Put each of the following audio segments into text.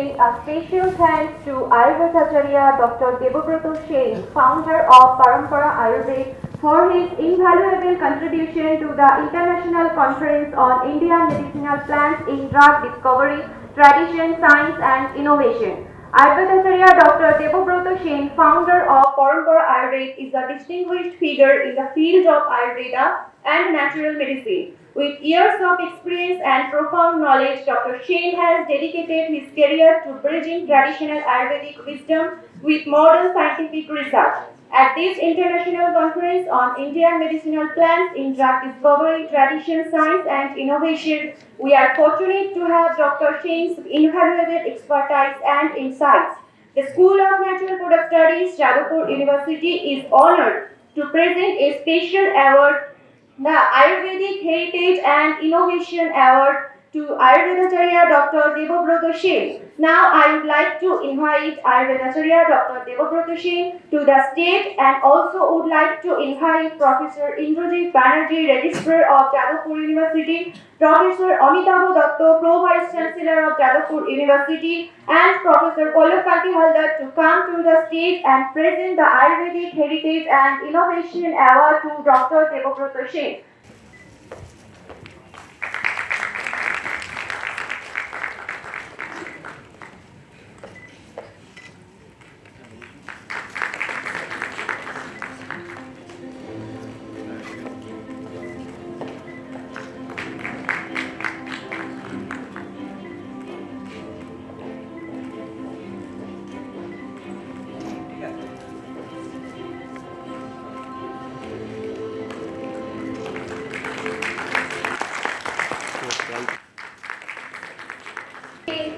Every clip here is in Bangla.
extend a special thanks to Ayurvedacharya Dr. Debobroto Sen, founder of Parampara Ayurveda, for his invaluable contribution to the International Conference on Indian Medicinal Plants in Drug Discovery, Tradition, Science and Innovation. Ayurvedacharya Dr. Debobroto Sen, founder of Parampara Ayurveda, is a distinguished figure in the field of Ayurveda and natural medicine. With years of experience and profound knowledge, Dr. Sen has dedicated his career to bridging traditional Ayurvedic wisdom with modern scientific research. At this international conference on Indian medicinal plants in drug discovery, tradition, science and innovation, we are fortunate to have Dr. Sen's invaluable expertise and insights. The School of Natural Product Studies, Jadavpur University, is honored to present a special award, the Ayurvedic Heritage and Innovation Award, to Ayurvedacharya Dr. Debobroto Sen. Now I would like to invite Ayurvedacharya Dr. Debobroto Sen to the stage, and also would like to invite Professor Indrajit Banerjee, Registrar of Jadavpur University, Professor Amitabh Datta, Pro Vice Chancellor of Jadavpur University, and Professor Pallab Kanti Haldar to come to the stage and present the Ayurvedic Heritage and Innovation Award to Dr. Debobroto Sen.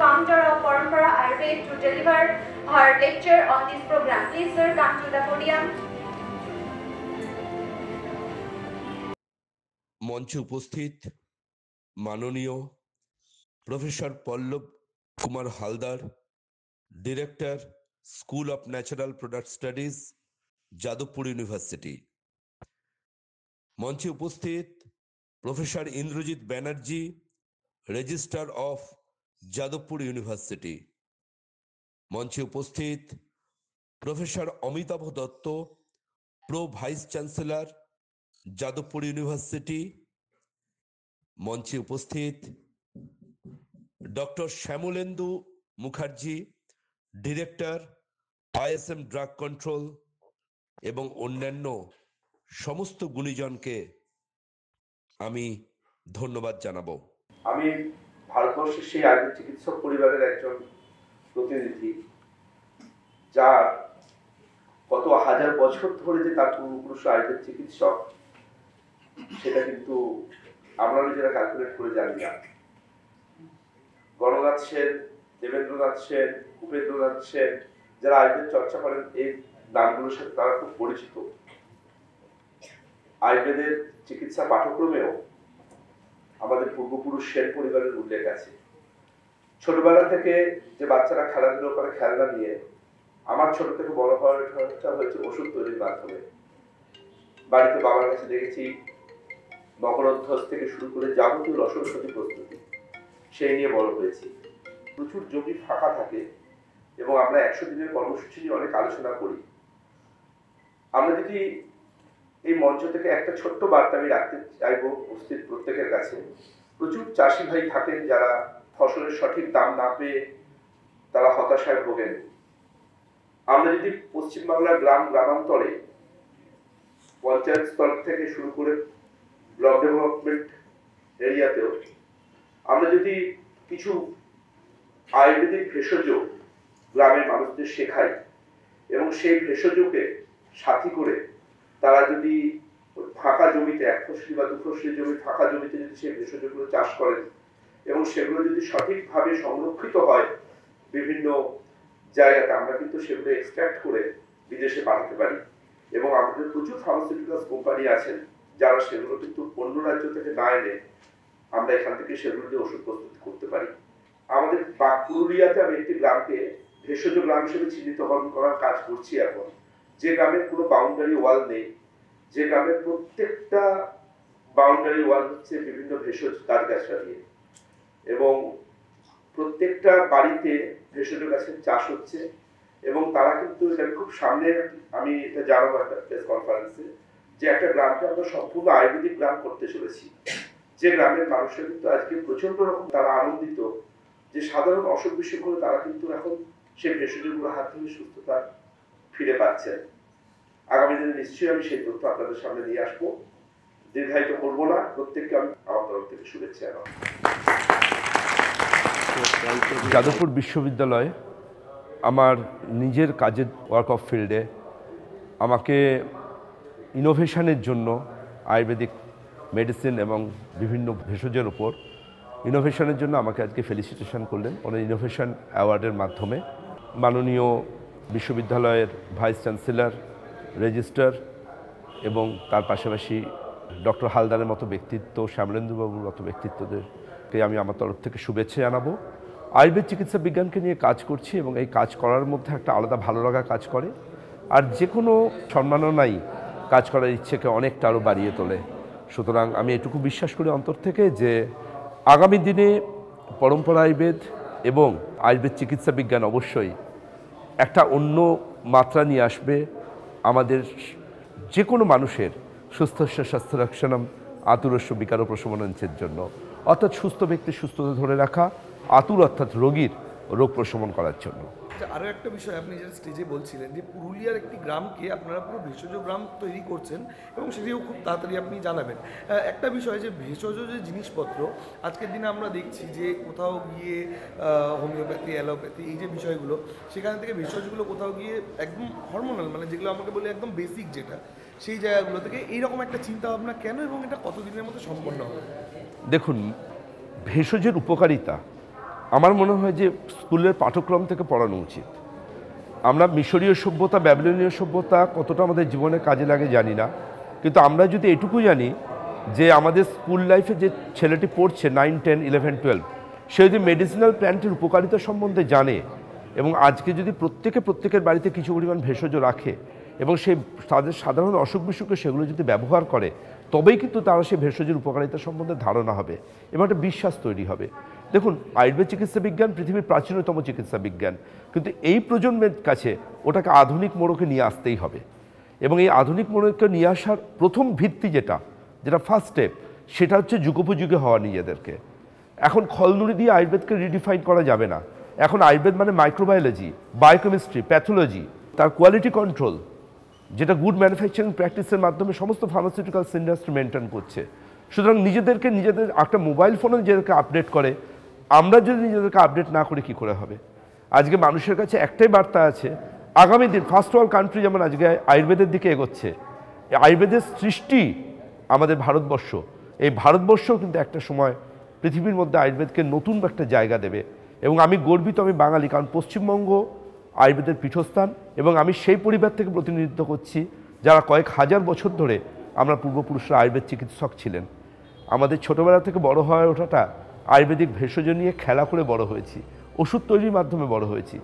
Founder of Parampara Ayurveda, to deliver her lecture on this program. Please sir, come to the podium. মঞ্চে উপস্থিত মাননীয় professor Pallab Kumar Haldar, director, school of natural product studies, Jadavpur University. মঞ্চে উপস্থিত professor Indrajit Banerjee, registrar of Jadavpur University. মঞ্চে উপস্থিত professor Amitabha Dutta, pro vice chancellor, Jadavpur University. মঞ্চে উপস্থিত doctor Shyamalendu Mukherjee, director, ISM drug control, এবং অন্যান্য সমস্ত গুণীজনকে আমি ধন্যবাদ জানাবো। আমি ভারতবর্ষের সেই আয়ুর্বেদ চিকিৎসক পরিবারের একজন প্রতিনিধি, যার কত হাজার বছর ধরে যে তার পূর্বপুরুষ আয়ুর্বেদ চিকিৎসক, সেটা কিন্তু আমরা নিজেরা ক্যালকুলেট করে জানি না। গণনাথ সেন, দেবেন্দ্রনাথ সেন, উপেন্দ্রনাথ সেন, যারা আয়ুর্বেদ চর্চা করেন, এই নামগুলোর সাথে তারা খুব পরিচিত। আয়ুর্বেদের চিকিৎসা পাঠ্যক্রমেও আমাদের পূর্বপুরুষ সেন পরিবারের উল্লেখ আছে। ছোটবেলা থেকে যে বাচ্চারা খেলাধুলো করে খেলনা নিয়ে, আমার ছোট থেকে বড় হওয়াটা হয়েছে ওষুধ তৈরির মাধ্যমে। বাড়িতে বাবার কাছে দেখেছি মকরধ্বজ থেকে শুরু করে যাবতীয় রসৌষধি প্রস্তুতি, সেই নিয়ে বড় হয়েছি। প্রচুর জমি ফাঁকা থাকে এবং আমরা 100 দিনের কর্মসূচি নিয়ে অনেক আলোচনা করি। আমরা যদি এই মঞ্চ থেকে একটা ছোট্ট বার্তা আমি রাখতে চাইবো উপস্থিত প্রত্যেকের কাছে। প্রচুর চাষি ভাই থাকেন যারা ফসলের সঠিক দাম না পেয়ে তারা হতাশায় ভোগেন। আমরা যদি পশ্চিমবাংলার গ্রামান্তরে পঞ্চায়েত স্তর থেকে শুরু করে ব্লক ডেভেলপমেন্ট এরিয়াতেও আমরা যদি কিছু আয়ুর্বেদিক ভেষজ গ্রামের মানুষদের শেখাই এবং সেই ভেষজকে সাথী করে তারা যদি ফাঁকা জমিতে, 1 ফসলি বা 2 ফসলি জমি ফাঁকা জমিতে যদি সেই ভেষজগুলো চাষ করেন এবং সেগুলো যদি সঠিকভাবে সংরক্ষিত হয় বিভিন্ন জায়গাতে, আমরা কিন্তু সেগুলো এক্সট্রাক্ট করে বিদেশে পাঠাতে পারি। এবং আমাদের প্রচুর ফার্মাসিউটিক্যালস কোম্পানি আছেন যারা সেগুলো কিন্তু অন্য রাজ্য থেকে না এনে আমরা এখান থেকে সেগুলো দিয়ে ওষুধ প্রস্তুত করতে পারি। আমাদের পুরুলিয়াতে আমি একটি গ্রামকে ভেষজ গ্রাম হিসেবে চিহ্নিতকরণ করার কাজ করছি এখন, যে গ্রামের কোনো বাউন্ডারি ওয়াল নেই, যে গ্রামের প্রত্যেকটা বাউন্ডারি ওয়াল হচ্ছে বিভিন্ন ভেষজ গাছগাছরা দিয়ে, এবং প্রত্যেকটা বাড়িতে ভেষজ গাছের চাষ হচ্ছে এবং তারা কিন্তু এটা খুব সামনে, আমি এটা জানাবো একটা প্রেস কনফারেন্সে, যে একটা গ্রামকে আমরা সম্পূর্ণ আয়ুর্বেদিক গ্রাম করতে চলেছি, যে গ্রামের মানুষরা কিন্তু আজকে প্রচন্ড রকম তারা আনন্দিত যে সাধারণ অসুখ বিসুখ করে তারা কিন্তু এখন সেই ভেষজগুলোর হাত থেকে সুস্থতা ফিরে পাচ্ছেন। আগামী দিনে নিশ্চয়ই আমি সেই তথ্য আপনাদের সামনে নিয়ে আসবো। দীর্ঘায়িত করবো না, প্রত্যেককে আমি আমার তরফ থেকে শুভেচ্ছা জানাবো। যাদবপুর বিশ্ববিদ্যালয় আমার নিজের কাজের ওয়ার্ক অফ ফিল্ডে আমাকে ইনোভেশনের জন্য আয়ুর্বেদিক মেডিসিন এবং বিভিন্ন ভেষজের উপর ইনোভেশনের জন্য আমাকে আজকে ফেলিসিটেশন করলেন ইনোভেশন অ্যাওয়ার্ডের মাধ্যমে। মাননীয় বিশ্ববিদ্যালয়ের ভাইস চ্যান্সেলর, রেজিস্ট্রার এবং তার পাশাপাশি ডক্টর হালদারের মতো ব্যক্তিত্ব, শ্যামলেন্দুবাবুর মতো ব্যক্তিত্বদেরকে আমি আমার তরফ থেকে শুভেচ্ছা জানাবো। আয়ুর্বেদ চিকিৎসা বিজ্ঞানকে নিয়ে কাজ করছি এবং এই কাজ করার মধ্যে একটা আলাদা ভালো লাগা কাজ করে, আর যে কোনো সম্মাননাই কাজ করার ইচ্ছেকে অনেকটা আরও বাড়িয়ে তোলে। সুতরাং আমি এটুকু বিশ্বাস করি অন্তর থেকে যে আগামী দিনে পরম্পরা আয়ুর্বেদ এবং আয়ুর্বেদ চিকিৎসা বিজ্ঞান অবশ্যই একটা অন্য মাত্রা নিয়ে আসবে আমাদের যে কোনো মানুষের সুস্থ স্বাস্থ্য রক্ষণম আতুরস্য বিকার প্রশমনের জন্য, অর্থাৎ সুস্থ ব্যক্তির সুস্থতা ধরে রাখা, আতুর অর্থাৎ রোগীর রোগ প্রশমন করার জন্য। আরও একটা বিষয় আপনি যেটা স্টেজে বলছিলেন যে পুরুলিয়ার একটি গ্রামকে আপনারা পুরো ভেষজ গ্রাম তৈরি করছেন এবং সেটিও খুব তাড়াতাড়ি আপনি জানাবেন। একটা বিষয় যে ভেষজ যে জিনিসপত্র আজকের দিনে আমরা দেখছি যে কোথাও গিয়ে হোমিওপ্যাথি, অ্যালোপ্যাথি, এই যে বিষয়গুলো, সেখান থেকে ভেষজগুলো কোথাও গিয়ে একদম হরমোনাল, মানে যেগুলো আমাকে বলে একদম বেসিক যেটা, সেই জায়গাগুলো থেকে এইরকম একটা চিন্তা ভাবনা কেন এবং এটা কতদিনের মধ্যে সম্পন্ন হবে? দেখুন, ভেষজের উপকারিতা আমার মনে হয় যে স্কুলের পাঠ্যক্রম থেকে পড়ানো উচিত। আমরা মিশরীয় সভ্যতা, ব্যাবিলনীয় সভ্যতা কতটা আমাদের জীবনে কাজে লাগে জানি না, কিন্তু আমরা যদি এটুকু জানি যে আমাদের স্কুল লাইফে যে ছেলেটি পড়ছে 9, 10, 11, 12, সে যদি মেডিসিনাল প্ল্যান্টের উপকারিতা সম্বন্ধে জানে এবং আজকে যদি প্রত্যেকের বাড়িতে কিছু পরিমাণ ভেষজ রাখে এবং সেই তাদের সাধারণ অসুখ বিসুখে সেগুলো যদি ব্যবহার করে, তবেই কিন্তু তারা সেই ভেষজের উপকারিতা সম্বন্ধে ধারণা হবে এবং একটা বিশ্বাস তৈরি হবে। দেখুন, আয়ুর্বেদ চিকিৎসা বিজ্ঞান পৃথিবীর প্রাচীনতম চিকিৎসা বিজ্ঞান, কিন্তু এই প্রজন্মের কাছে ওটাকে আধুনিক মোড়কে নিয়ে আসতেই হবে এবং এই আধুনিক মোড়কে নিয়ে আসার প্রথম ভিত্তি যেটা ফার্স্ট স্টেপ, সেটা হচ্ছে যুগোপযোগী হওয়া নিজেদেরকে। এখন খলনুড়ি দিয়ে আয়ুর্বেদকে রিডিফাইন করা যাবে না। এখন আয়ুর্বেদ মানে মাইক্রোবায়োলজি, বায়োকেমিস্ট্রি, প্যাথোলজি, তার কোয়ালিটি কন্ট্রোল, যেটা গুড ম্যানুফ্যাকচারিং প্র্যাকটিসের মাধ্যমে সমস্ত ফার্মাসিউটিক্যালস ইন্ডাস্ট্রি মেনটেন করছে। সুতরাং নিজেদের একটা মোবাইল ফোনে নিজেদেরকে আপডেট করে, আমরা যদি নিজেদেরকে আপডেট না করি কী করে হবে? আজকে মানুষের কাছে একটাই বার্তা আছে, আগামী দিন ফার্স্ট ওয়ার্ল্ড কান্ট্রি যেমন আজকে আয়ুর্বেদের দিকে এগোচ্ছে, আয়ুর্বেদের সৃষ্টি আমাদের ভারতবর্ষ, এই ভারতবর্ষও কিন্তু একটা সময় পৃথিবীর মধ্যে আয়ুর্বেদকে নতুন একটা জায়গা দেবে এবং আমি গর্বিত, আমি বাঙালি, কারণ পশ্চিমবঙ্গ আয়ুর্বেদের পীঠস্থান এবং আমি সেই পরিবার থেকে প্রতিনিধিত্ব করছি যারা কয়েক হাজার বছর ধরে আমরা পূর্বপুরুষরা আয়ুর্বেদ চিকিৎসক ছিলেন। আমাদের ছোটোবেলা থেকে বড় হয়ে ওঠাটা আয়ুর্বেদিক ভেষজ নিয়ে খেলা করে বড় হয়েছি, ওষুধ তৈরির মাধ্যমে বড় হয়েছি।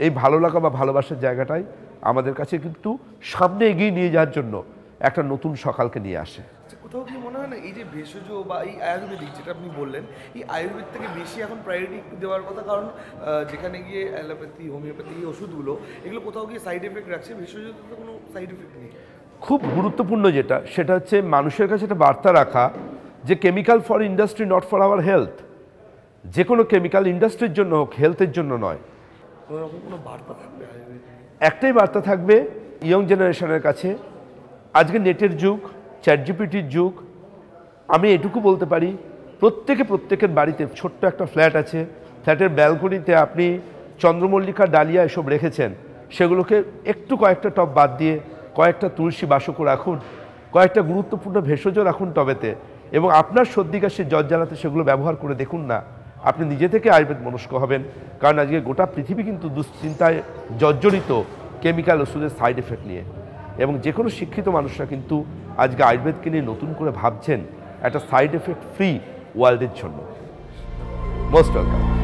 এই ভালো লাগা বা ভালোবাসার জায়গাটাই আমাদের কাছে কিন্তু সামনে এগিয়ে নিয়ে যাওয়ার জন্য একটা নতুন সকালকে নিয়ে আসে। কোথাও কি মনে হয় না এই যে ভেষজ বা এই আয়ুর্বেদিক যেটা আপনি বললেন, এই আয়ুর্বেদ থেকে বেশি এখন প্রায়োরিটি একটু দেওয়ার কথা? কারণ যেখানে গিয়ে অ্যালোপ্যাথি, হোমিওপ্যাথি, এই ওষুধগুলো এগুলো কোথাও গিয়ে সাইড এফেক্ট রাখছে, ভেষজের তো কোনো সাইড এফেক্ট নেই। খুব গুরুত্বপূর্ণ সেটা হচ্ছে মানুষের কাছে একটা বার্তা রাখা যে chemical for industry, not for our health. যে কোনো কেমিক্যাল ইন্ডাস্ট্রির জন্য হোক, হেলথের জন্য নয়। কোনো বার্তা থাকবে? একটাই বার্তা থাকবে ইয়ং জেনারেশনের কাছে, আজকে নেটের যুগ, চ্যাট জিপিটির যুগ। আমি এটুকু বলতে পারি, প্রত্যেকের বাড়িতে ছোট্ট একটা ফ্ল্যাট আছে, ফ্ল্যাটের ব্যালকনিতে আপনি চন্দ্রমল্লিকা, ডালিয়া এসব রেখেছেন, সেগুলোকে একটু কয়েকটা টব বাদ দিয়ে কয়েকটা তুলসী বাসক রাখুন, কয়েকটা গুরুত্বপূর্ণ ভেষজ রাখুন টবেতে, এবং আপনার সর্দি কাশির জ্বর জ্বালাতে সেগুলো ব্যবহার করে দেখুন না, আপনি নিজে থেকে আয়ুর্বেদ মনস্ক হবেন। কারণ আজকে গোটা পৃথিবী কিন্তু দুশ্চিন্তায় জর্জরিত কেমিক্যাল ওষুধের সাইড এফেক্ট নিয়ে, এবং যে কোনো শিক্ষিত মানুষরা কিন্তু আজকে আয়ুর্বেদকে নিয়ে নতুন করে ভাবছেন একটা সাইড এফেক্ট ফ্রি ওয়ার্ল্ডের জন্য। Most welcome.